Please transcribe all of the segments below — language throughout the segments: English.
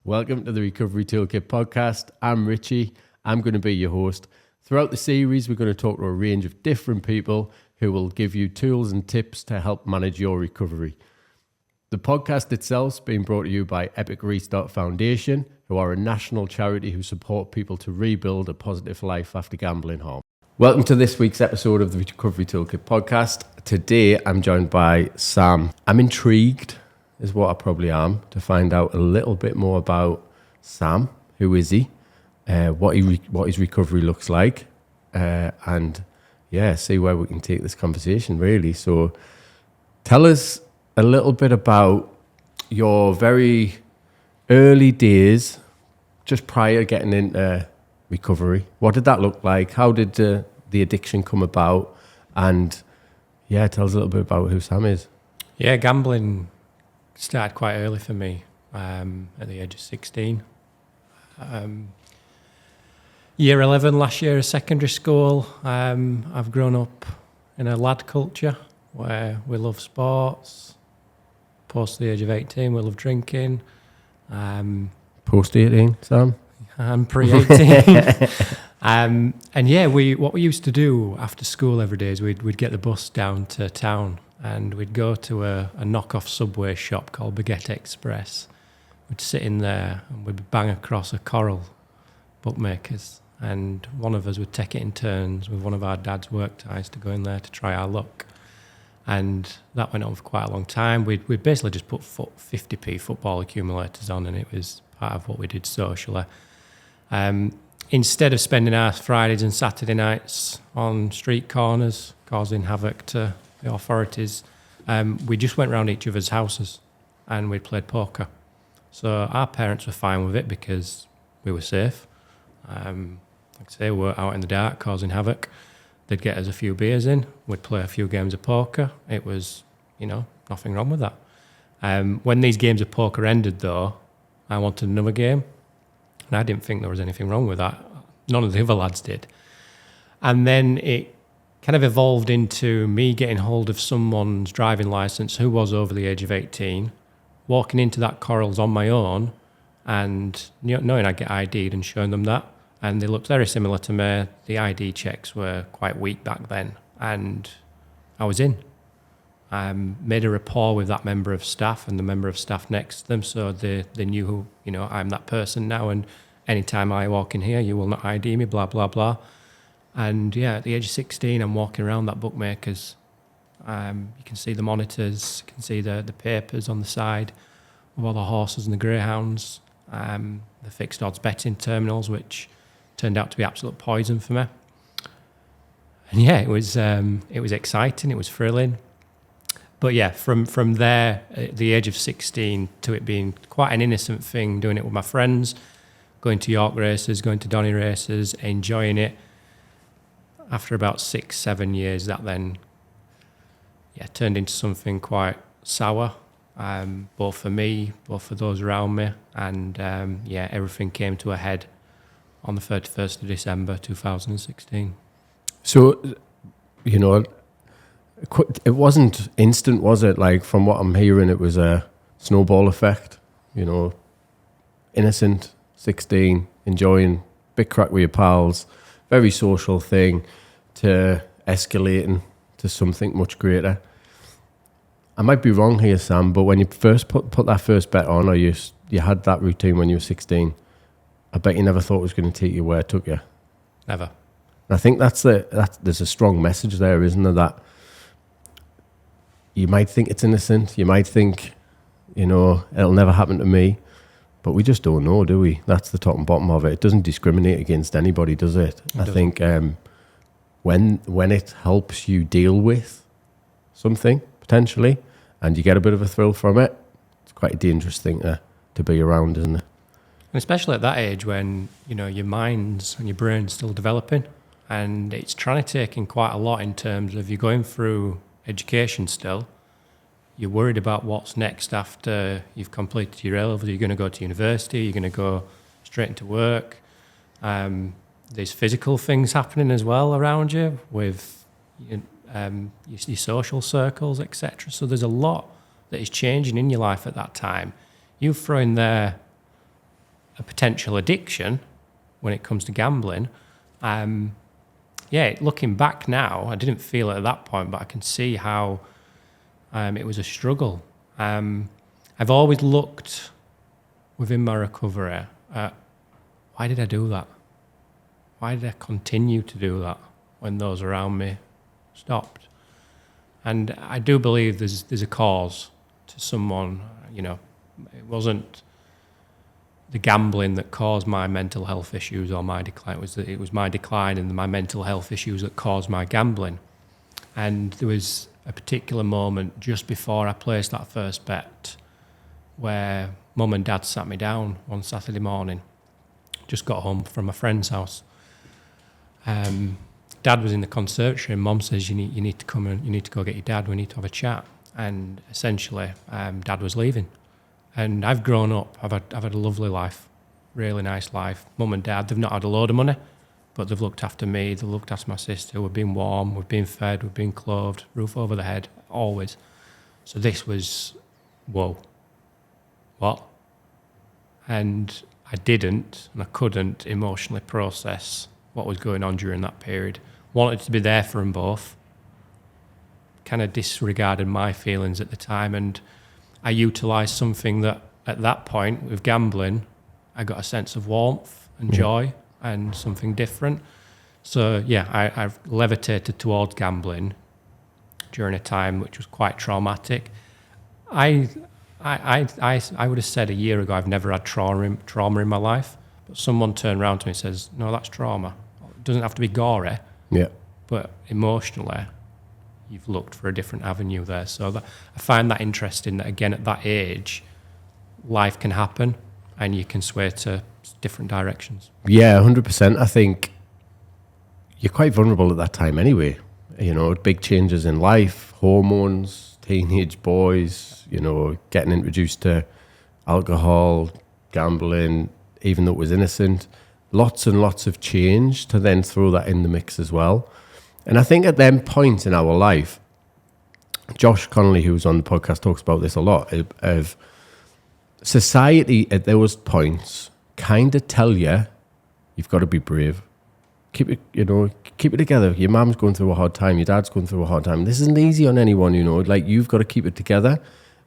Welcome to the Recovery Toolkit podcast. I'm Richie. I'm going to be your host. Throughout the series, we're going to talk to a range of different people who will give you tools and tips to help manage your recovery. The podcast itself is being brought to you by Epic Restart Foundation, who are a national charity who support people to rebuild a positive life after gambling harm. Welcome to this week's episode of the Recovery Toolkit podcast. Today, I'm joined by Sam. I'm intrigued, is what I probably am, to find out a little bit more about Sam. Who is he? What his recovery looks like, and see where we can take this conversation, really. So tell us a little bit about your very early days, just prior to getting into recovery. What did that look like? How did the addiction come about? And tell us a little bit about who Sam is. Yeah, gambling started quite early for me, at the age of 16. Year 11, last year of secondary school. I've grown up in a lad culture where we love sports. Post the age of 18, we love drinking. Post 18, Sam? And pre-18. What we used to do after school every day is we'd get the bus down to town and we'd go to a knockoff Subway shop called Baguette Express. We'd sit in there and we'd bang across a Coral bookmakers, and one of us would take it in turns with one of our dad's work ties to go in there to try our luck. And that went on for quite a long time. We'd basically just put 50p football accumulators on, and it was part of what we did socially. Instead of spending our Fridays and Saturday nights on street corners causing havoc to the authorities, we just went round each other's houses and we played poker. So our parents were fine with it because we were safe. Like I say, we were out in the dark causing havoc. They'd get us a few beers in. We'd play a few games of poker. It was, nothing wrong with that. When these games of poker ended, though, I wanted another game. And I didn't think there was anything wrong with that. None of the other lads did. And then it kind of evolved into me getting hold of someone's driving licence who was over the age of 18, walking into that Corals on my own and knowing I'd get ID'd and showing them that. And they looked very similar to me. The ID checks were quite weak back then. And I was in. I made a rapport with that member of staff and the member of staff next to them, so they knew who, I'm that person now, and anytime I walk in here, you will not ID me, blah, blah, blah. And at the age of 16, I'm walking around that bookmakers. You can see the monitors, you can see the papers on the side of all the horses and the greyhounds, the fixed odds betting terminals, which turned out to be absolute poison for me. And it was exciting, it was thrilling. But from there, at the age of 16, to it being quite an innocent thing, doing it with my friends, going to York races, going to Donny races, enjoying it. After about 6-7 years, that then turned into something quite sour, both for me, both for those around me. And everything came to a head on the 31st of December 2016. So, it wasn't instant, was it? Like, from what I'm hearing, it was a snowball effect. Innocent, 16, enjoying big crack with your pals, very social thing, to escalating to something much greater. I might be wrong here, Sam, but when you first put that first bet on, or you had that routine when you were 16, I bet you never thought it was going to take you where it took you. Never. And I think there's a strong message there, isn't there? That you might think it's innocent, you might think, it'll never happen to me, but we just don't know, do we? That's the top and bottom of it. It doesn't discriminate against anybody, does it? I think when it helps you deal with something, potentially, and you get a bit of a thrill from it, it's quite a dangerous thing to be around, isn't it? And especially at that age when, your mind's and your brain's still developing, and it's trying to take in quite a lot in terms of you're going through education still. You're worried about what's next after you've completed your A-levels. You're going to go to university, you're going to go straight into work. There's physical things happening as well around you with your social circles, etc. So there's a lot that is changing in your life at that time. You throw in there a potential addiction when it comes to gambling. Looking back now, I didn't feel it at that point, but I can see how it was a struggle. I've always looked within my recovery at, why did I do that? Why did I continue to do that when those around me stopped? And I do believe there's a cause to someone. It wasn't the gambling that caused my mental health issues or my decline. It was my decline and my mental health issues that caused my gambling. And there was a particular moment just before I placed that first bet where Mum and Dad sat me down one Saturday morning. Just got home from a friend's house. Dad was in the conservatory, and Mum says, you need to come and you need to go get your dad. We need to have a chat. And essentially, Dad was leaving. And I've grown up. I've had a lovely life, really nice life. Mum and Dad, they've not had a load of money, but they've looked after me. They've looked after my sister. We've been warm. We've been fed. We've been clothed. Roof over the head, always. So this was, whoa, what? And I didn't, and I couldn't emotionally process what was going on during that period. Wanted to be there for them both. Kind of disregarded my feelings at the time, and I utilised something that at that point with gambling, I got a sense of warmth and joy and something different. So I've levitated towards gambling during a time which was quite traumatic. I would have said a year ago I've never had trauma in my life, but someone turned around to me and says, no, that's trauma. It doesn't have to be gory, but emotionally you've looked for a different avenue there. So I find that interesting that, again, at that age, life can happen and you can sway to different directions. Yeah, 100%. I think you're quite vulnerable at that time anyway. Big changes in life, hormones, teenage boys, getting introduced to alcohol, gambling, even though it was innocent. Lots and lots of change to then throw that in the mix as well. And I think at them points in our life, Josh Connolly, who's on the podcast, talks about this a lot, of society at those points kind of tell you've got to be brave. Keep it together. Your mum's going through a hard time. Your dad's going through a hard time. This isn't easy on anyone, you've got to keep it together.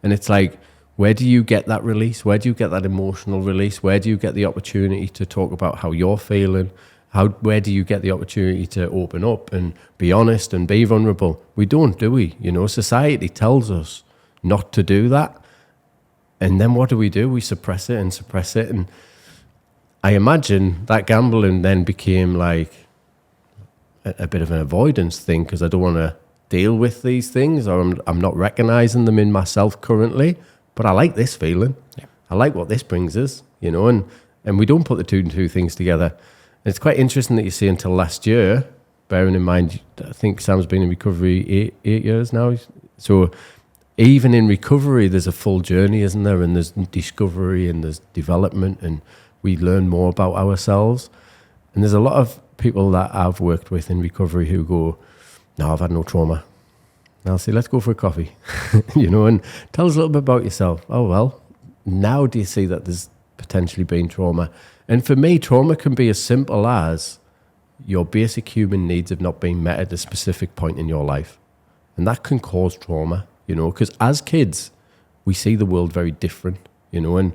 And it's like, where do you get that release? Where do you get that emotional release? Where do you get the opportunity to talk about how you're feeling? Where do you get the opportunity to open up and be honest and be vulnerable? We don't, do we? Society tells us not to do that. And then what do? We suppress it. And I imagine that gambling then became like a bit of an avoidance thing because I don't want to deal with these things, or I'm not recognizing them in myself currently, but I like this feeling. Yeah. I like what this brings us, and we don't put the two and two things together. It's quite interesting that you say until last year, bearing in mind, I think Sam's been in recovery eight years now. So even in recovery, there's a full journey, isn't there? And there's discovery and there's development, and we learn more about ourselves. And there's a lot of people that I've worked with in recovery who go, no, I've had no trauma. And I'll say, let's go for a coffee, and tell us a little bit about yourself. Oh, well, now do you see that there's potentially been trauma? And for me, trauma can be as simple as your basic human needs have not been met at a specific point in your life. And that can cause trauma, because as kids, we see the world very different, and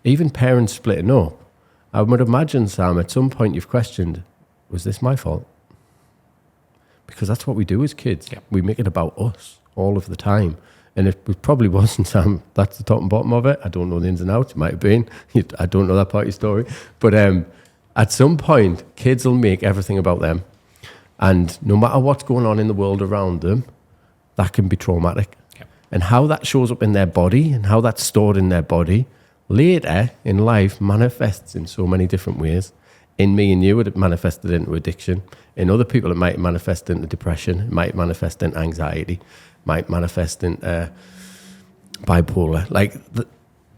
even parents splitting up. I would imagine, Sam, at some point you've questioned, was this my fault? Because that's what we do as kids. Yeah. We make it about us all of the time. And it probably wasn't, Sam. That's the top and bottom of it. I don't know the ins and outs. It might have been. I don't know that part of your story. But at some point, kids will make everything about them. And no matter what's going on in the world around them, that can be traumatic. Yep. And how that shows up in their body and how that's stored in their body later in life manifests in so many different ways. In me and you, it manifested into addiction. In other people, it might manifest into depression. It might manifest into anxiety. Might manifest into bipolar.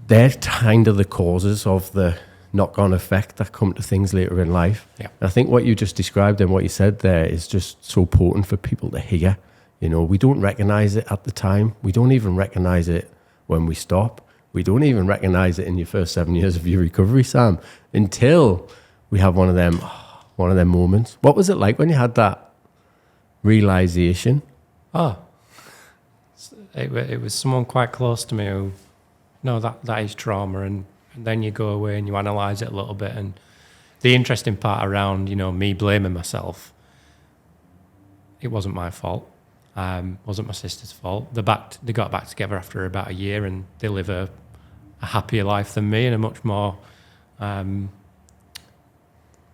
They're kind of the causes of the knock-on effect that come to things later in life. Yeah. I think what you just described and what you said there is just so potent for people to hear. We don't recognize it at the time. We don't even recognize it when we stop. we don't even recognize it in your first 7 years of your recovery, Sam, until we have one of them moments. What was it like when you had that realization? Oh, it was someone quite close to me who, no, that is trauma. And then you go away and you analyse it a little bit. And the interesting part around, me blaming myself, it wasn't my fault. Wasn't my sister's fault. They got back together after about a year, and they live a happier life than me and a much more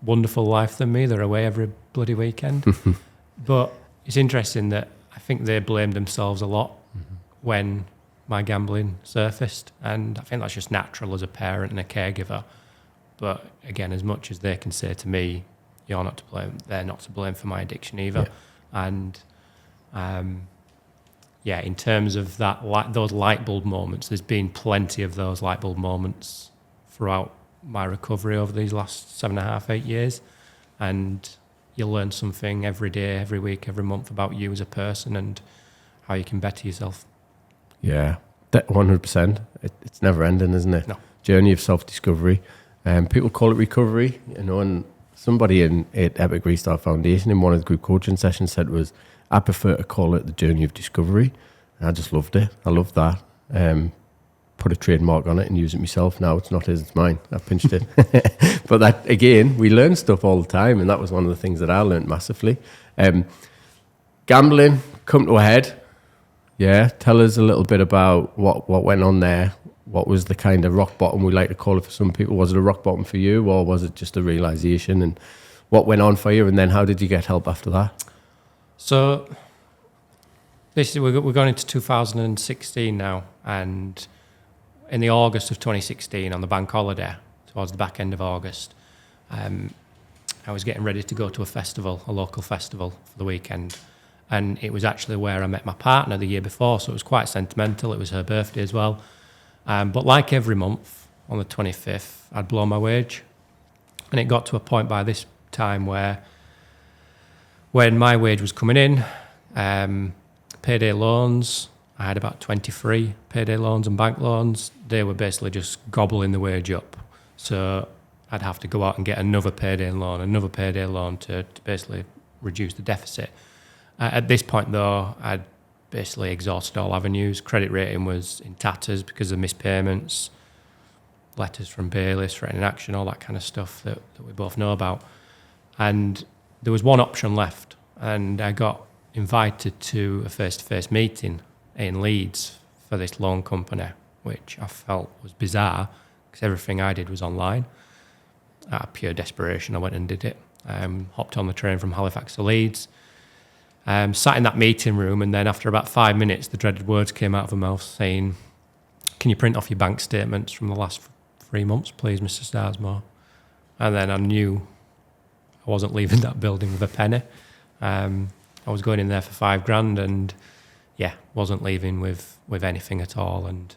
wonderful life than me. They're away every bloody weekend. But it's interesting that I think they blamed themselves a lot when my gambling surfaced, and I think that's just natural as a parent and a caregiver. But again, as much as they can say to me, "You're not to blame," they're not to blame for my addiction either. Yeah. And in terms of those light bulb moments, there's been plenty of those light bulb moments throughout my recovery over these last 7.5, 8 years. And you learn something every day, every week, every month about you as a person and how you can better yourself. Yeah, 100%. It's never ending, isn't it? No. Journey of self-discovery. People call it recovery, and somebody at Epic Restart Foundation in one of the group coaching sessions said I prefer to call it the journey of discovery. And I just loved it. I love that. Put a trademark on it and use it myself. Now it's not his, it's mine. I pinched it. But that, again, we learn stuff all the time, and that was one of the things that I learned massively. Gambling, come to a head. Yeah, tell us a little bit about what went on there. What was the kind of rock bottom, we like to call it for some people? Was it a rock bottom for you, or was it just a realization? And what went on for you, and then how did you get help after that? So basically, we're going into 2016 now, and in the August of 2016, on the bank holiday, towards the back end of August, I was getting ready to go to a local festival for the weekend. And it was actually where I met my partner the year before, so it was quite sentimental. It was her birthday as well. But like every month, on the 25th, I'd blow my wage. And it got to a point by this time where when my wage was coming in, payday loans, I had about 23 payday loans and bank loans. They were basically just gobbling the wage up. So I'd have to go out and get another payday loan to basically reduce the deficit. At this point, though, I'd basically exhausted all avenues. Credit rating was in tatters because of missed payments, letters from bailiffs, threatening action, all that kind of stuff that we both know about. And there was one option left, and I got invited to a face-to-face meeting in Leeds for this loan company, which I felt was bizarre because everything I did was online. Out of pure desperation, I went and did it. Hopped on the train from Halifax to Leeds. Sat in that meeting room, and then after about 5 minutes, the dreaded words came out of her mouth saying, "Can you print off your bank statements from the last 3 months, please, Mr. Starsmore?" And then I knew I wasn't leaving that building with a penny. I was going in there for $5,000, and wasn't leaving with anything at all. And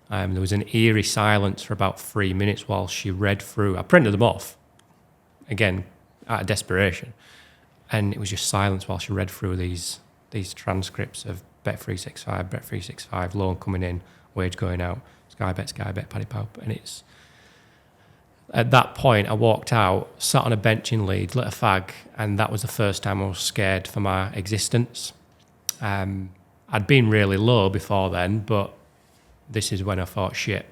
there was an eerie silence for about 3 minutes while she read through. I printed them off, again, out of desperation. And it was just silence while she read through these transcripts of Bet365, loan coming in, wage going out, Sky Bet, Paddy Pope. And it's at that point I walked out, sat on a bench in Leeds, lit a fag, and that was the first time I was scared for my existence. I'd been really low before then, but this is when I thought, shit,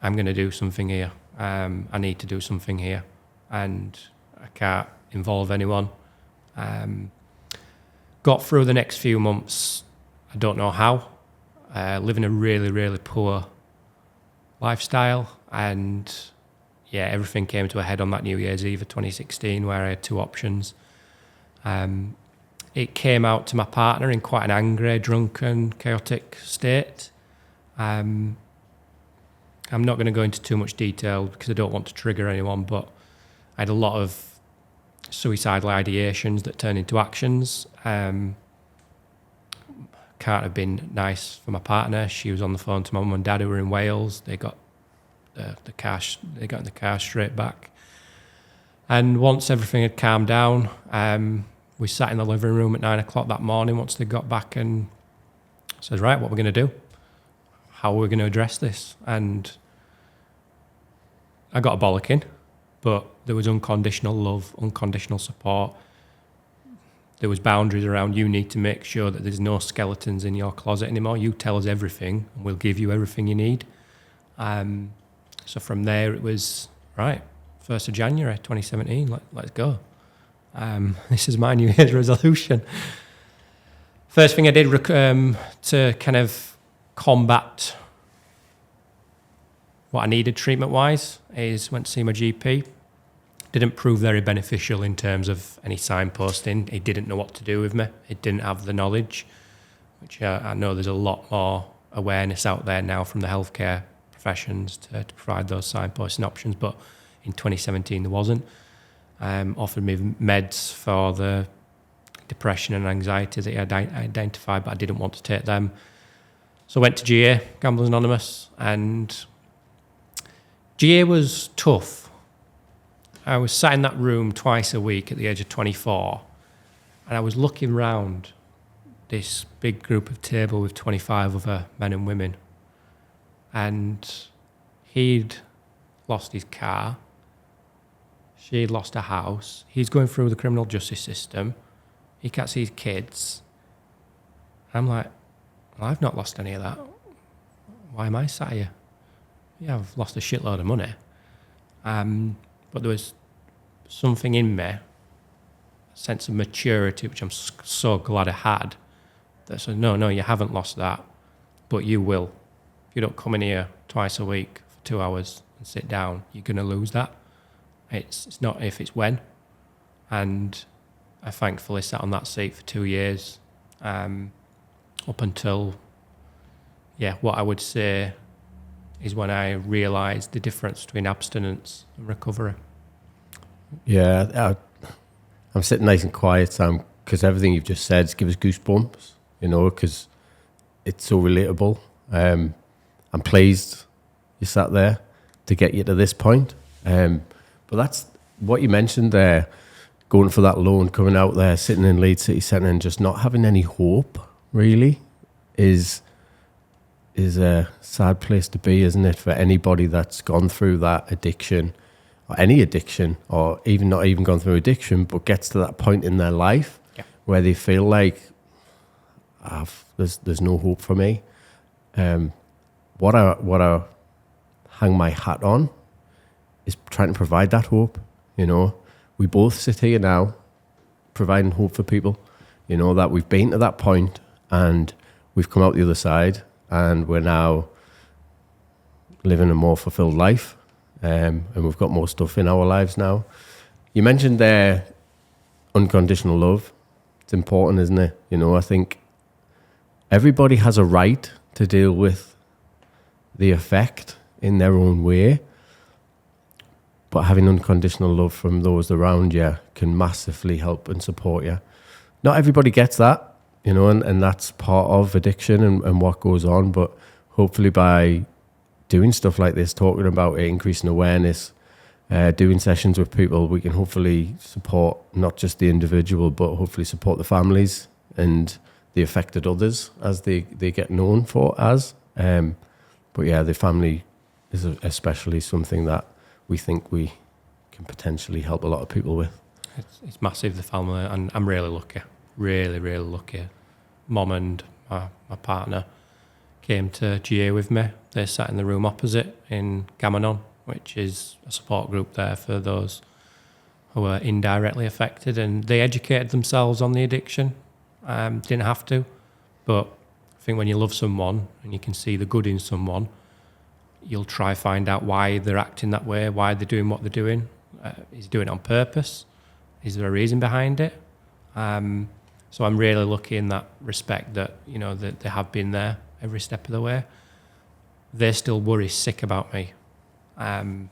I'm going to do something here. I need to do something here, and I can't involve anyone. Got through the next few months, I don't know how, living a really, really poor lifestyle. And everything came to a head on that New Year's Eve of 2016 where I had two options. It came out to my partner in quite an angry, drunken, chaotic state. I'm not going to go into too much detail because I don't want to trigger anyone, but I had a lot of suicidal ideations that turned into actions. Can't have been nice for my partner. She was on the phone to my mum and dad who were in Wales. They got the cash. They got in the car straight back. And once everything had calmed down, we sat in the living room at 9 o'clock that morning once they got back and said, right, what we're going to do? how we're going to address this. And I got a bollocking, but there was unconditional love, unconditional support. There was boundaries around, you need to make sure that there's no skeletons in your closet anymore. You tell us everything and we'll give you everything you need. So from there it was, right, 1st of January 2017, let's go. This is my New Year's resolution. First thing I did to kind of combat what I needed treatment-wise is went to see my GP. Didn't prove very beneficial in terms of any signposting. He didn't know what to do with me. He didn't have the knowledge, which I know there's a lot more awareness out there now from the healthcare professions to provide those signposting options, but in 2017 there wasn't. Offered me meds for the depression and anxiety that he had identified, but I didn't want to take them. So I went to GA, Gamblers Anonymous, and GA was tough. I was sat in that room twice a week at the age of 24, and I was looking round this big group of table with 25 other men and women, and he'd lost his car, she'd lost a house, he's going through the criminal justice system, he can't see his kids. I'm like, well, I've not lost any of that. Why am I sat here? Yeah, I've lost a shitload of money. But there was something in me, a sense of maturity, which I'm so glad I had, that said, no, you haven't lost that, but you will. If you don't come in here twice a week for 2 hours and sit down, you're going to lose that. It's not if, it's when. And I thankfully sat on that seat for 2 years, up until, what I would say is when I realised the difference between abstinence and recovery. Yeah, I'm sitting nice and quiet, Sam, because everything you've just said gives us goosebumps, because it's so relatable. I'm pleased you sat there to get you to this point. But that's what you mentioned there, going for that loan, coming out there, sitting in Leeds City Centre and just not having any hope, really, is a sad place to be, isn't it, for anybody that's gone through that addiction, or any addiction, or even not even gone through addiction, but gets to that point in their life where they feel like, there's no hope for me. What I hang my hat on is trying to provide that hope. We both sit here now providing hope for people, that we've been to that point and we've come out the other side, and we're now living a more fulfilled life, and we've got more stuff in our lives now. You mentioned there unconditional love. It's important, isn't it? I think everybody has a right to deal with the effect in their own way, but having unconditional love from those around you can massively help and support you. Not everybody gets that, and that's part of addiction and what goes on, but hopefully by doing stuff like this, talking about it, increasing awareness, doing sessions with people, we can hopefully support not just the individual, but hopefully support the families and the affected others as they get known for as. But yeah, the family is especially something that we think we can potentially help a lot of people with. It's massive, the family, and I'm really lucky, really, really lucky. Mum and my partner came to GA with me. They sat in the room opposite in Gamanon, which is a support group there for those who are indirectly affected, and they educated themselves on the addiction. Didn't have to, but I think when you love someone and you can see the good in someone, you'll try find out why they're acting that way, why they're doing what they're doing. Is he doing it on purpose? Is there a reason behind it? So I'm really lucky in that respect that, that they have been there every step of the way. They still worry sick about me. My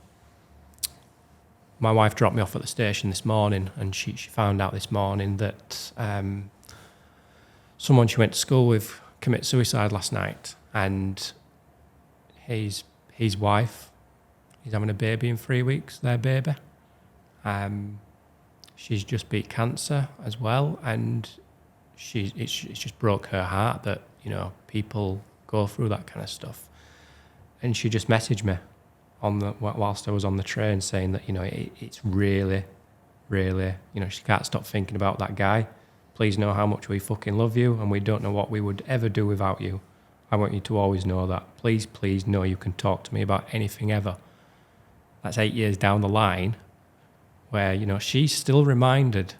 wife dropped me off at the station this morning, and she found out this morning that someone she went to school with committed suicide last night, and his wife, he's having a baby in 3 weeks, their baby. She's just beat cancer as well, and it's just broke her heart that people go through that kind of stuff. And she just messaged me whilst I was on the train saying that, it's really, really, she can't stop thinking about that guy. Please know how much we fucking love you, and we don't know what we would ever do without you. I want you to always know that. Please, please know you can talk to me about anything ever. That's 8 years down the line where, she's still reminded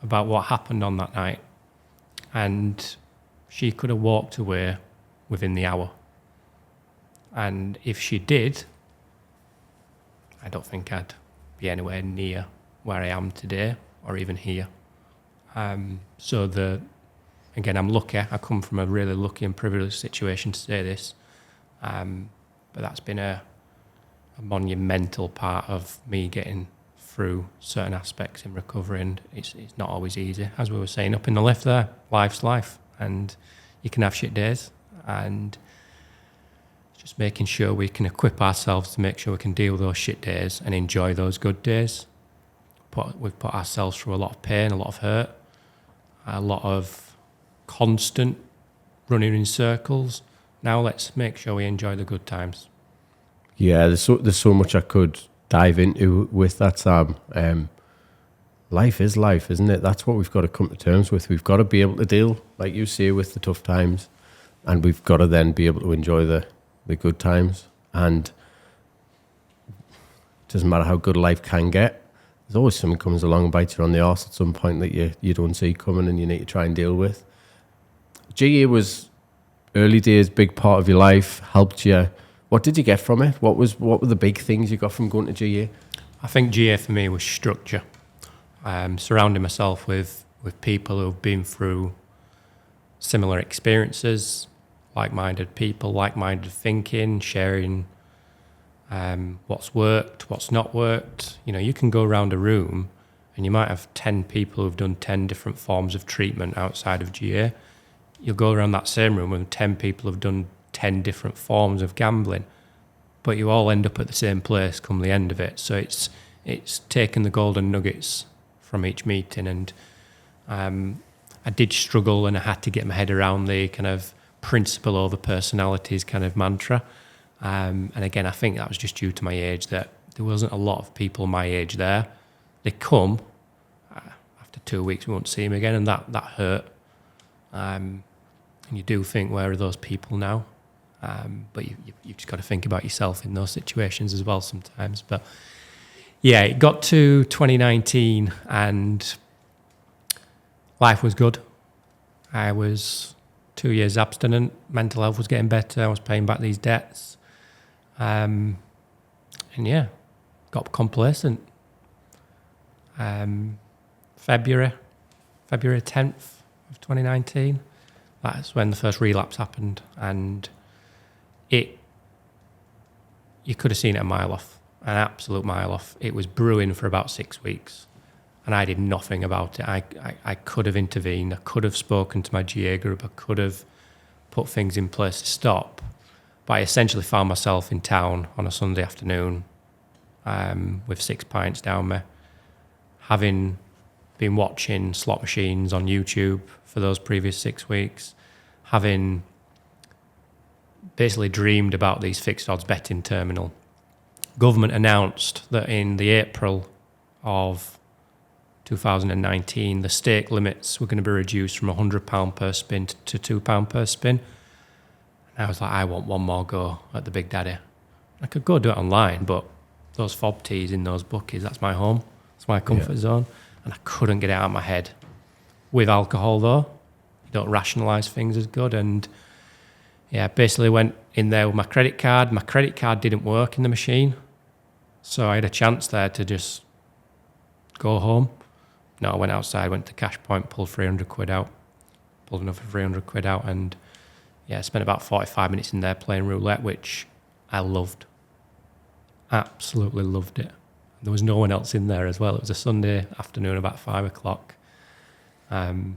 about what happened on that night. And she could have walked away within the hour. And if she did, I don't think I'd be anywhere near where I am today or even here. Again, I'm lucky. I come from a really lucky and privileged situation to say this. But that's been a monumental part of me getting through certain aspects in recovery, and it's not always easy. As we were saying up in the lift there, life's life, and you can have shit days, and just making sure we can equip ourselves to make sure we can deal with those shit days and enjoy those good days. We've put ourselves through a lot of pain, a lot of hurt, a lot of constant running in circles. Now let's make sure we enjoy the good times. Yeah, there's so much I could dive into with that, Sam. Life is life, isn't it? That's what we've got to come to terms with. We've got to be able to deal, like you say, with the tough times, and we've got to then be able to enjoy the good times. And it doesn't matter how good life can get, there's always something comes along and bites you on the arse at some point that you don't see coming and you need to try and deal with. GA was early days, big part of your life, helped you. What did you get from it? What were the big things you got from going to GA? I think GA for me was structure. Surrounding myself with people who've been through similar experiences, like-minded people, like-minded thinking, sharing what's worked, what's not worked. You can go around a room and you might have 10 people who've done 10 different forms of treatment outside of GA. You'll go around that same room and 10 people have done 10 different forms of gambling, but you all end up at the same place come the end of it. So it's taking the golden nuggets from each meeting. And I did struggle, and I had to get my head around the kind of principle over personalities kind of mantra. And again, I think that was just due to my age, that there wasn't a lot of people my age there. They come, after 2 weeks we won't see them again, and that hurt. And you do think, where are those people now? But you've just got to think about yourself in those situations as well sometimes. But yeah, it got to 2019 and life was good. I was 2 years abstinent. Mental health was getting better. I was paying back these debts. And yeah, got complacent. February 10th of 2019, that's when the first relapse happened, and you could have seen it a mile off, an absolute mile off. It was brewing for about 6 weeks, and I did nothing about it. I could have intervened. I could have spoken to my GA group. I could have put things in place to stop. But I essentially found myself in town on a Sunday afternoon with 6 pints down me, having been watching slot machines on YouTube for those previous 6 weeks, having basically dreamed about these fixed odds betting terminal. Government announced that in the April of 2019, the stake limits were going to be reduced from £100 per spin to £2 per spin. And I was like, I want one more go at the Big Daddy. I could go do it online, but those fob tees in those bookies, that's my home. That's my comfort zone. And I couldn't get it out of my head. With alcohol, though, you don't rationalise things as good. And yeah, basically went in there with my credit card. My credit card didn't work in the machine. So I had a chance there to just go home. No, I went outside, went to Cash Point, pulled 300 quid out. Pulled another 300 quid out, and yeah, I spent about 45 minutes in there playing roulette, which I loved. Absolutely loved it. There was no one else in there as well. It was a Sunday afternoon, about 5 o'clock. And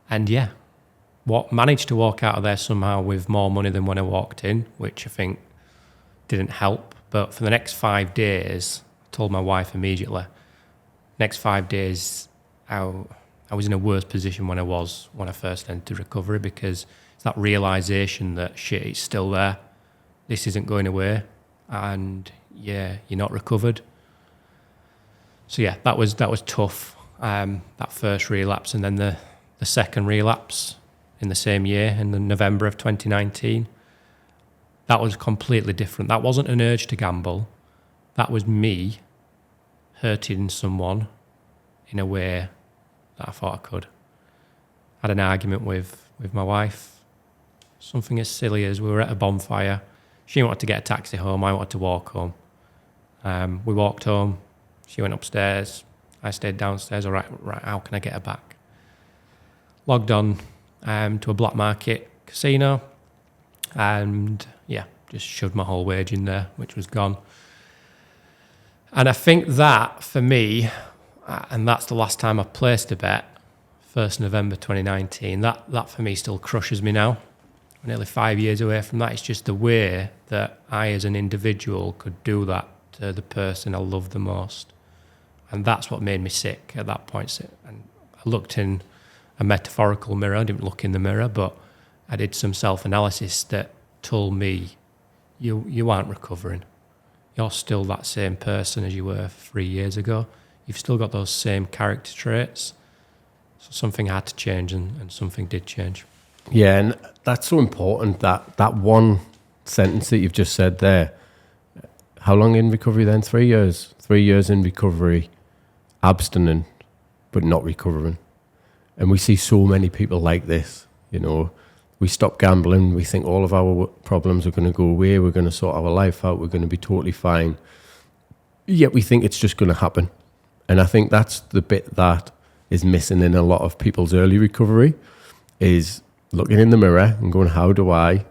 yeah, managed to walk out of there somehow with more money than when I walked in, which I think didn't help. But for the next 5 days, I told my wife immediately, next 5 days, I was in a worse position when I first entered recovery, because It's that realisation that shit, it's still there. This isn't going away, and yeah, you're not recovered. So yeah, that was tough. That first relapse, and then the second relapse in the same year, in the November of 2019. That was completely different. That wasn't an urge to gamble. That was me hurting someone in a way that I thought I could. I had an argument with my wife. Something as silly as we were at a bonfire. She wanted to get a taxi home. I wanted to walk home. We walked home. She went upstairs. I stayed downstairs. All right, how can I get her back? Logged on to a black market casino. And yeah, just shoved my whole wage in there, which was gone. And I think that, for me, and that's the last time I placed a bet, 1st November 2019, that for me still crushes me now. We're nearly 5 years away from that. It's just the way that I, as an individual, could do that to the person I love the most. And that's what made me sick at that point. And I looked in a metaphorical mirror. I didn't look in the mirror, but I did some self-analysis that told me, you aren't recovering. You're still that same person as you were 3 years ago. You've still got those same character traits. So something had to change, and something did change. Yeah, and that's so important, that one sentence that you've just said there. How long in recovery then? 3 years. 3 years in recovery, abstinent, but not recovering. And we see so many people like this, you know. We stop gambling, we think all of our problems are going to go away, we're going to sort our life out, we're going to be totally fine. Yet we think it's just going to happen. And I think that's the bit that is missing in a lot of people's early recovery, is looking in the mirror and going, how do I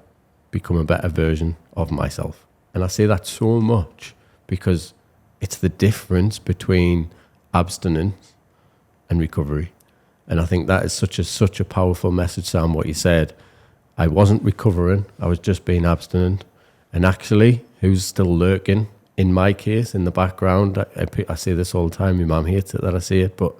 become a better version of myself? And I say that so much because it's the difference between abstinence and recovery. And I think that is such a powerful message, Sam, what you said. I wasn't recovering, I was just being abstinent. And actually, who's still lurking, in my case, in the background, I say this all the time, my mum hates it that I say it, but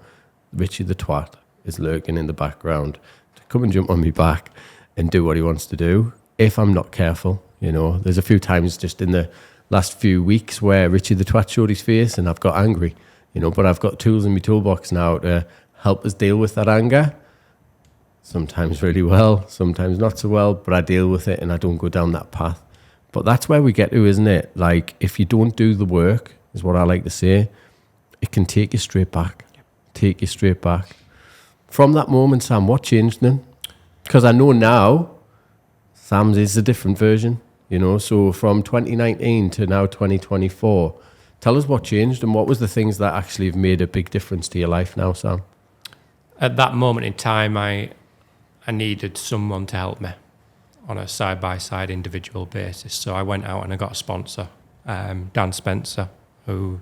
Richie the twat is lurking in the background to come and jump on me back and do what he wants to do, if I'm not careful. You know, there's a few times just in the last few weeks where Richie the twat showed his face and I've got angry, you know, but I've got tools in my toolbox now to help us deal with that anger. Sometimes really well, sometimes not so well, but I deal with it and I don't go down that path. But that's where we get to, isn't it? Like, if you don't do the work, is what I like to say, it can take you straight back. Take you straight back. From that moment, Sam, what changed then? Because I know now, Sam's is a different version, you know. So from 2019 to now 2024, tell us what changed and what was the things that actually have made a big difference to your life now, Sam? At that moment in time, I needed someone to help me on a side-by-side individual basis. So I went out and I got a sponsor, Dan Spencer, who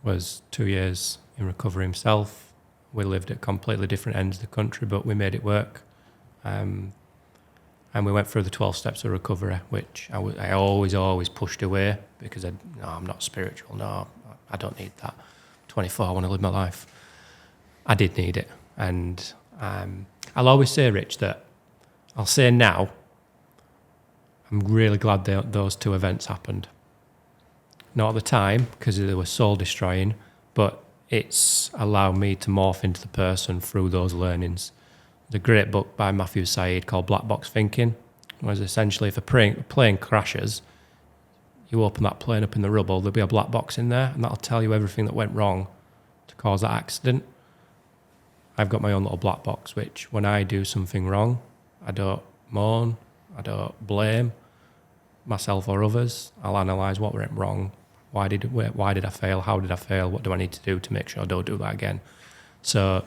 was 2 years in recovery himself. We lived at completely different ends of the country, but we made it work. And we went through the 12 steps of recovery, which I always pushed away because I'm not spiritual. No, I don't need that. 24, I want to live my life. I did need it. And I'll always say, Rich, that I'll say now, I'm really glad those two events happened. Not at the time, because they were soul destroying, but it's allowed me to morph into the person through those learnings. There's a great book by Matthew Syed called Black Box Thinking, whereas essentially if a plane crashes, you open that plane up in the rubble, there'll be a black box in there, and that'll tell you everything that went wrong to cause that accident. I've got my own little black box, which when I do something wrong, I don't moan, I don't blame myself or others. I'll analyse what went wrong, why did I fail, how did I fail, what do I need to do to make sure I don't do that again. So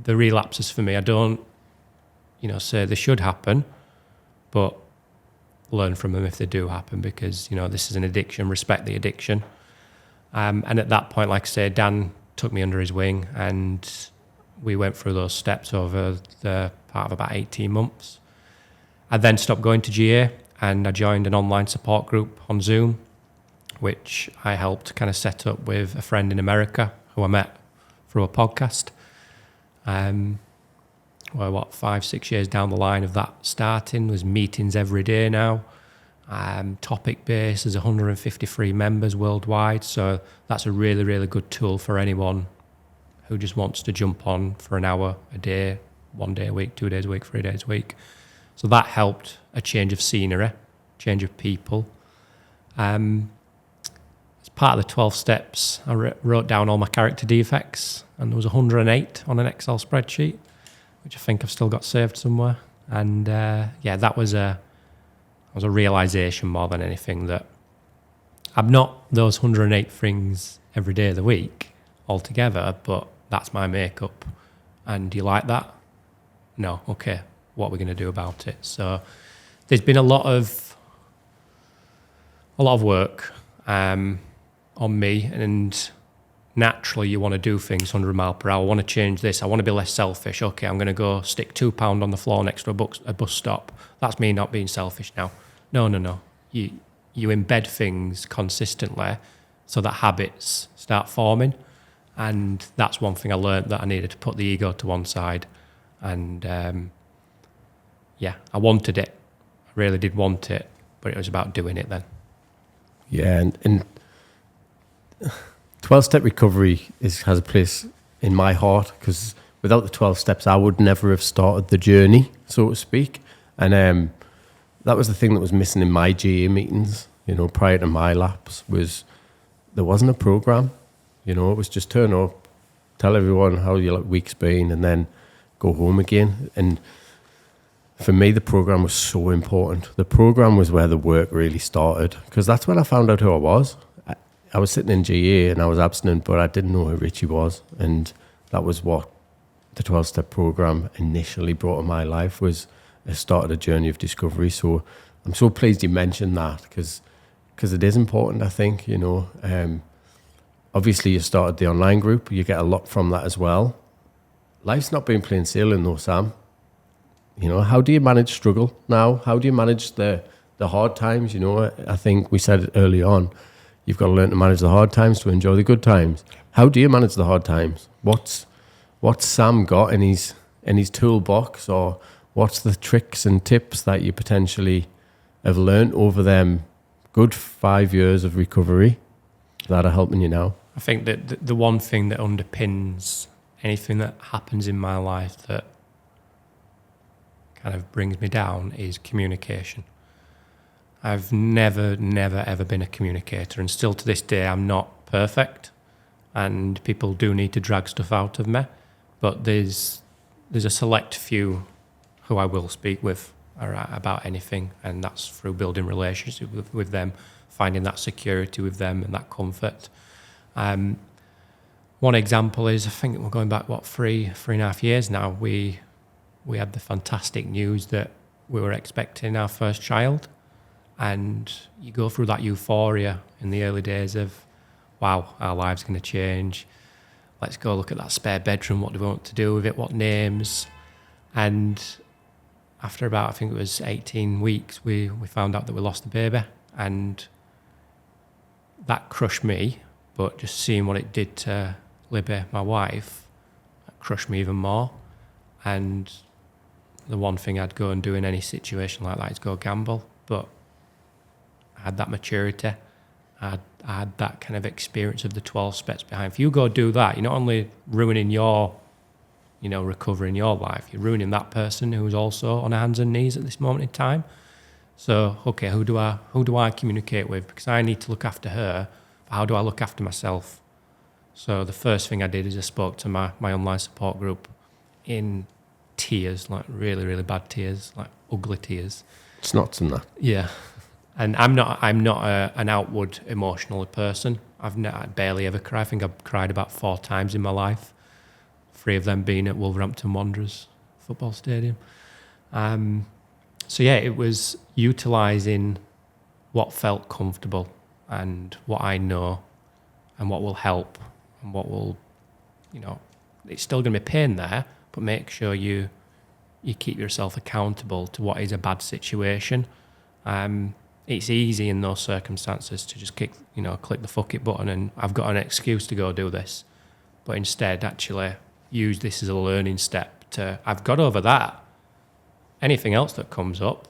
the relapses for me, I don't, say they should happen, but learn from them if they do happen, because, this is an addiction, respect the addiction. And at that point, like I say, Dan took me under his wing and we went through those steps over the part of about 18 months. I then stopped going to GA and I joined an online support group on Zoom, which I helped kind of set up with a friend in America who I met through a podcast. well, 5-6 years down the line of that starting. There's meetings every day now. Topic based, there's 153 members worldwide, so that's a really, really good tool for anyone who just wants to jump on for an hour a day, 1 day a week, 2 days a week, 3 days a week. So that helped a change of scenery, change of people. As part of the 12 steps, I wrote down all my character defects, and there was 108 on an Excel spreadsheet, which I think I've still got saved somewhere. And that was a realization more than anything that I'm not those 108 things every day of the week altogether, but that's my makeup. And do you like that? No. Okay. What are we going to do about it? So there's been a lot of work on me, and naturally you want to do things 100 mile per hour. I want to change this. I want to be less selfish. Okay, I'm going to go stick £2 on the floor next to a bus stop. That's me not being selfish now. No. You embed things consistently so that habits start forming. And that's one thing I learned, that I needed to put the ego to one side. And I wanted it. I really did want it, but it was about doing it then. Yeah, and 12-step recovery has a place in my heart, because without the 12 steps, I would never have started the journey, so to speak. And that was the thing that was missing in my GA meetings, prior to my laps, was there wasn't a program. It was just turn up, tell everyone how your week's been, and then go home again. And for me, the program was so important. The program was where the work really started, because that's when I found out who I was. I was sitting in GA and I was abstinent, but I didn't know who Richie was. And that was what the 12-step program initially brought in my life, was it started a journey of discovery. So I'm so pleased you mentioned that, because it is important, I think. Obviously you started the online group, you get a lot from that as well. Life's not been plain sailing though, Sam. How do you manage struggle now? How do you manage the hard times? I think we said it early on, you've got to learn to manage the hard times to enjoy the good times. How do you manage the hard times? What's Sam got in his toolbox, or what's the tricks and tips that you potentially have learned over them good 5 years of recovery that are helping you now? I think that the one thing that underpins anything that happens in my life that kind of brings me down is communication. I've never, ever been a communicator, and still to this day I'm not perfect, and people do need to drag stuff out of me, but there's a select few who I will speak with about anything, and that's through building relationships with them, finding that security with them and that comfort. One example is, I think we're going back, 3.5 years now, we had the fantastic news that we were expecting our first child. And you go through that euphoria in the early days of, wow, our life's going to change. Let's go look at that spare bedroom. What do we want to do with it? What names? And after about, I think it was 18 weeks, we found out that we lost the baby. And that crushed me. But just seeing what it did to Libby, my wife, that crushed me even more. And the one thing I'd go and do in any situation like that is go gamble. But I had that maturity. I had that kind of experience of the 12 steps behind. If you go do that, you're not only ruining your, recovery in your life, you're ruining that person who's also on her hands and knees at this moment in time. So, okay, who do I communicate with? Because I need to look after her. But how do I look after myself? So the first thing I did is I spoke to my online support group in tears, like really, really bad tears, like ugly tears. It's not in that. Yeah. And I'm not an outward emotional person. I barely ever cry. I think I've cried about 4 times in my life. 3 of them being at Wolverhampton Wanderers football stadium. It was utilising what felt comfortable and what I know and what will help and what will, it's still going to be pain there, but make sure you keep yourself accountable to what is a bad situation. It's easy in those circumstances to just click the fuck it button and I've got an excuse to go do this. But instead, actually use this as a learning step to, I've got over that. Anything else that comes up,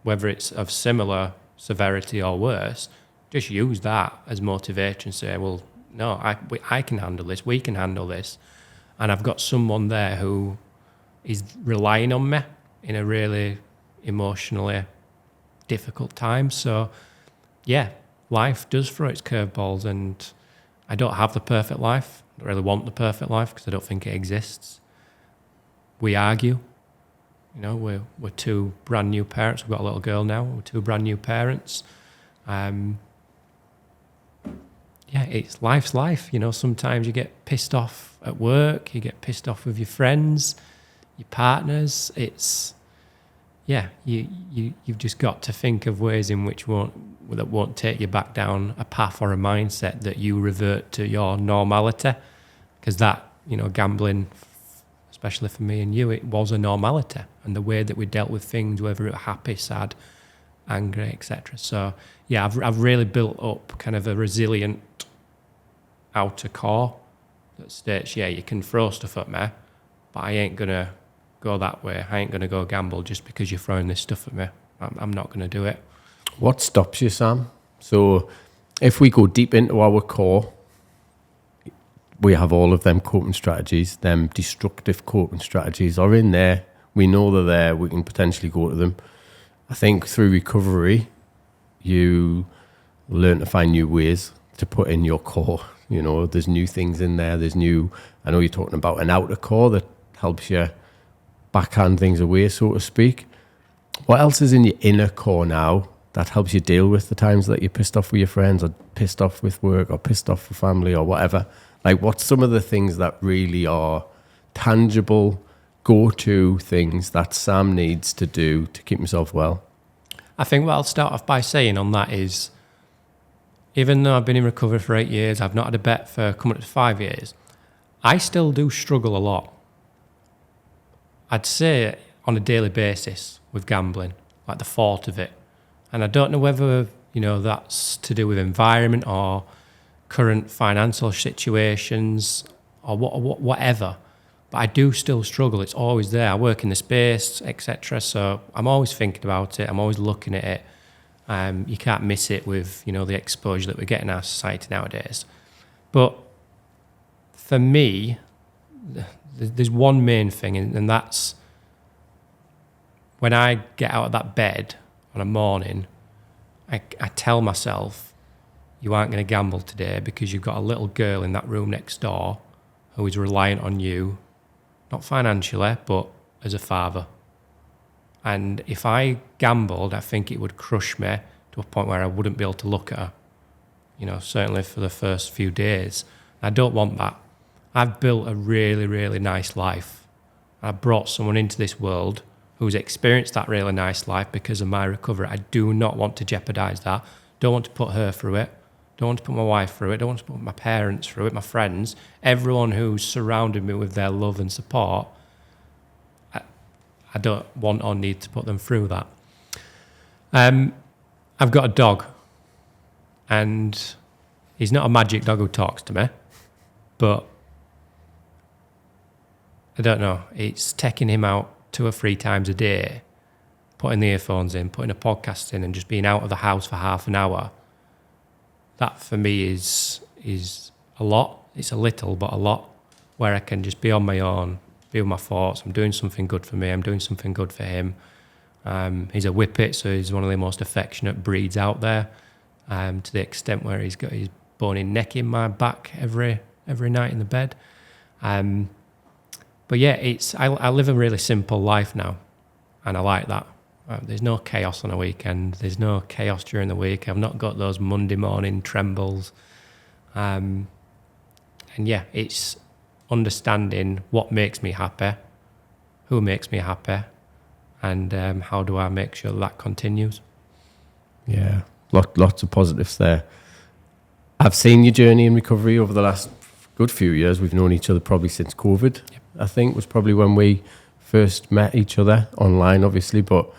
whether it's of similar severity or worse, just use that as motivation. Say, well, no, I can handle this. We can handle this. And I've got someone there who is relying on me in a really emotionally difficult time. So, yeah, life does throw its curveballs, and I don't have the perfect life. I don't really want the perfect life because I don't think it exists. We argue. You know, we're two brand new parents. We've got a little girl now. We're two brand new parents. It's life's life. You know, sometimes you get pissed off at work. You get pissed off with your friends, your partners. You've just got to think of ways in which that won't take you back down a path or a mindset that you revert to your normality. Because that, you know, gambling, especially for me and you, it was a normality. And the way that we dealt with things, whether it were happy, sad, angry, etc. So, yeah, I've really built up kind of a resilient outer core that states, yeah, you can throw stuff at me, but I ain't going to go that way. I ain't going to go gamble just because you're throwing this stuff at me. I'm not going to do it. What stops you, Sam? So if we go deep into our core, we have all of them coping strategies, them destructive coping strategies are in there. We know they're there. We can potentially go to them. I think through recovery, you learn to find new ways to put in your core. You know, there's new things in there. I know you're talking about an outer core that helps you backhand things away, so to speak. What else is in your inner core now that helps you deal with the times that you're pissed off with your friends or pissed off with work or pissed off with family or whatever? Like, what's some of the things that really are tangible, go-to things that Sam needs to do to keep himself well? I think what I'll start off by saying on that is, even though I've been in recovery for 8 years, I've not had a bet for coming up to 5 years, I still do struggle a lot. I'd say on a daily basis with gambling, like the thought of it. And I don't know whether, you know, that's to do with environment or current financial situations or whatever. But I do still struggle. It's always there. I work in the space, etc. So I'm always thinking about it. I'm always looking at it. You can't miss it with, you know, the exposure that we get in our society nowadays. But for me, there's one main thing, and that's when I get out of that bed on a morning, I tell myself, you aren't going to gamble today because you've got a little girl in that room next door who is reliant on you, not financially, but as a father. And if I gambled, I think it would crush me to a point where I wouldn't be able to look at her, you know, certainly for the first few days. I don't want that. I've built a really, really nice life. I brought someone into this world who's experienced that really nice life because of my recovery. I do not want to jeopardize that. Don't want to put her through it. Don't want to put my wife through it. Don't want to put my parents through it, my friends, everyone who's surrounded me with their love and support. I don't want or need to put them through that. I've got a dog, and he's not a magic dog who talks to me, but I don't know. It's taking him out 2 or 3 times a day, putting the earphones in, putting a podcast in, and just being out of the house for half an hour. That for me is a lot. It's a little, but a lot, where I can just be on my own, be with my thoughts. I'm doing something good for me. I'm doing something good for him. He's a whippet, so he's one of the most affectionate breeds out there, to the extent where he's got his bony neck in my back every night in the bed. But yeah, I live a really simple life now, and I like that. There's no chaos on a weekend. There's no chaos during the week. I've not got those Monday morning trembles. And yeah, it's understanding what makes me happy, who makes me happy, and how do I make sure that continues. Yeah, lots of positives there. I've seen your journey in recovery over the last good few years. We've known each other probably since COVID. Yep. I think was probably when we first met each other online, obviously. But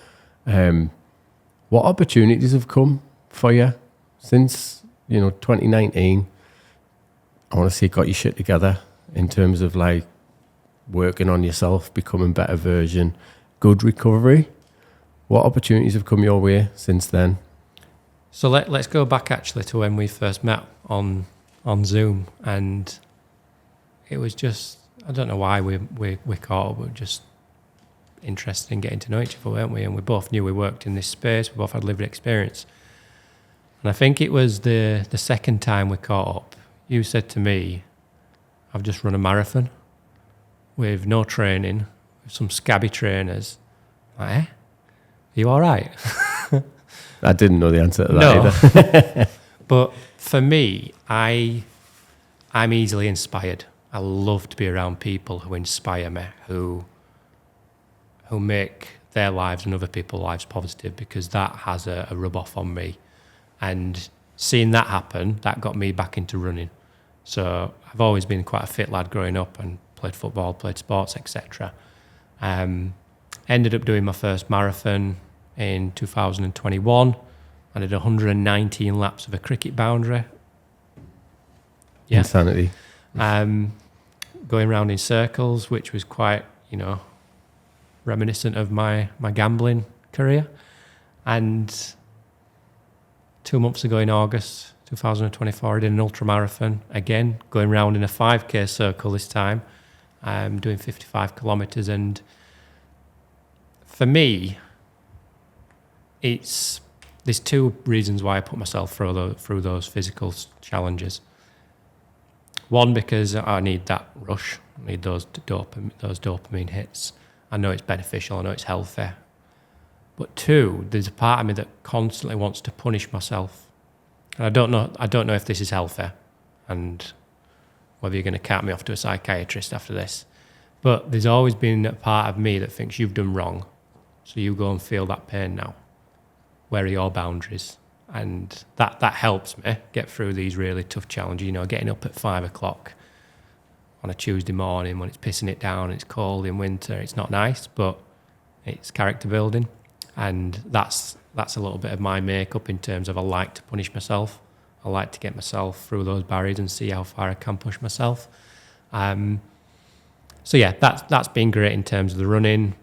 what opportunities have come for you since 2019? I want to say got your shit together in terms of like working on yourself, becoming better version, good recovery. What opportunities have come your way since then? So let's go back actually to when we first met on Zoom, and it was just, I don't know why we caught up. We were just interested in getting to know each other, weren't we? And we both knew we worked in this space. We both had lived experience. And I think it was the second time we caught up. You said to me, "I've just run a marathon with no training, with some scabby trainers." Like, eh? Are you all right? I didn't know the answer to that either. But for me, I'm easily inspired. I love to be around people who inspire me, who make their lives and other people's lives positive, because that has a rub off on me. And seeing that happen, that got me back into running. So I've always been quite a fit lad growing up and played football, played sports, etc. Ended up doing my first marathon in 2021. I did 119 laps of a cricket boundary. Yeah. Insanity. Going around in circles, which was quite, reminiscent of my gambling career. And 2 months ago in August 2024, I did an ultramarathon, again, going round in a 5K circle this time, doing 55 kilometres. And for me, there's two reasons why I put myself through those physical challenges. One, because I need that rush, I need those dopamine hits. I know it's beneficial, I know it's healthy. But two, there's a part of me that constantly wants to punish myself. And I don't know if this is healthy, and whether you're going to cart me off to a psychiatrist after this. But there's always been a part of me that thinks you've done wrong, so you go and feel that pain now. Where are your boundaries? And that helps me get through these really tough challenges. Getting up at 5 o'clock on a Tuesday morning when it's pissing it down, it's cold in winter, it's not nice, but it's character building. And that's a little bit of my makeup in terms of I like to punish myself. I like to get myself through those barriers and see how far I can push myself. So yeah, that's been great in terms of the running.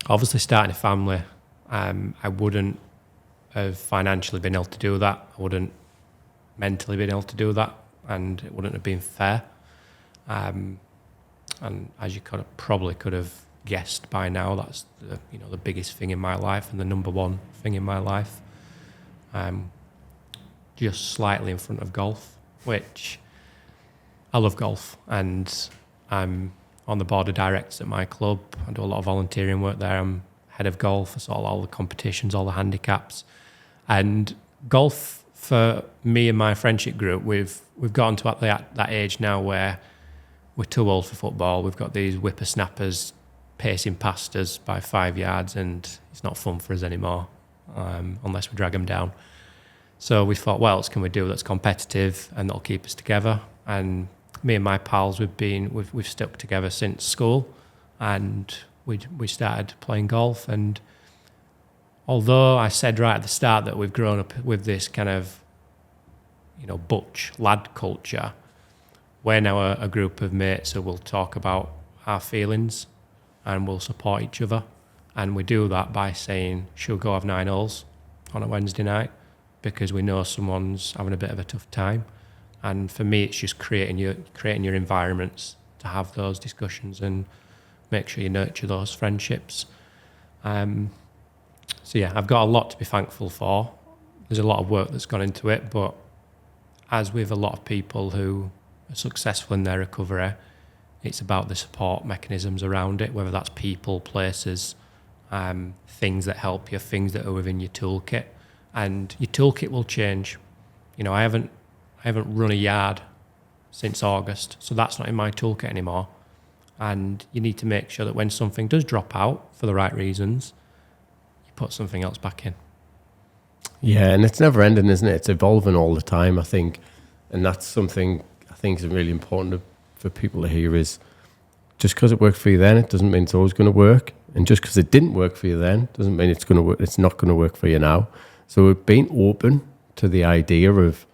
Obviously starting a family, I wouldn't have financially been able to do that. I wouldn't mentally been able to do that, and it wouldn't have been fair. And as you probably could have guessed by now, that's the biggest thing in my life and the number one thing in my life. Just slightly in front of golf, which I love golf, and I'm on the board of directors at my club. I do a lot of volunteering work there. I'm head of golf. I saw all the competitions, all the handicaps. And golf, for me and my friendship group, we've gotten to that age now where we're too old for football. We've got these whippersnappers pacing past us by 5 yards, and it's not fun for us anymore unless we drag them down. So we thought, what else can we do that's competitive and that'll keep us together? And me and my pals, we've stuck together since school, and we started playing golf. And although I said right at the start that we've grown up with this kind of butch lad culture, we're now a group of mates who will talk about our feelings and we'll support each other. And we do that by saying, should we go have 9 holes on a Wednesday night? Because we know someone's having a bit of a tough time. And for me, it's just creating your environments to have those discussions and make sure you nurture those friendships. So yeah, I've got a lot to be thankful for. There's a lot of work that's gone into it, but as with a lot of people who are successful in their recovery, it's about the support mechanisms around it, whether that's people, places, things that help you, things that are within your toolkit. And your toolkit will change. I haven't run a yard since August, so that's not in my toolkit anymore. And you need to make sure that when something does drop out for the right reasons, you put something else back in. Yeah, and it's never ending, isn't it? It's evolving all the time, I think. And that's something I think is really important for people to hear is just because it worked for you then, it doesn't mean it's always going to work. And just because it didn't work for you then, doesn't mean it's going to work. It's not going to work for you now. So being open to the idea of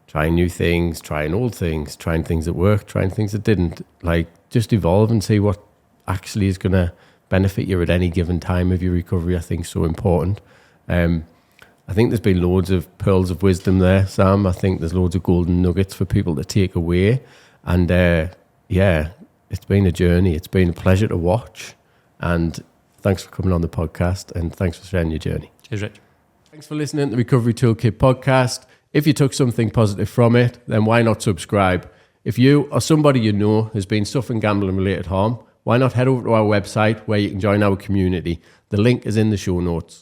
trying new things, trying old things, trying things that work, trying things that didn't, like just evolve and see what actually is going to benefit you at any given time of your recovery, I think is so important. I think there's been loads of pearls of wisdom there, Sam. I think there's loads of golden nuggets for people to take away. And it's been a journey. It's been a pleasure to watch. And thanks for coming on the podcast, and thanks for sharing your journey. Cheers, Rich. Thanks for listening to the Recovery Toolkit podcast. If you took something positive from it, then why not subscribe? If you or somebody you know has been suffering gambling-related harm, why not head over to our website where you can join our community? The link is in the show notes.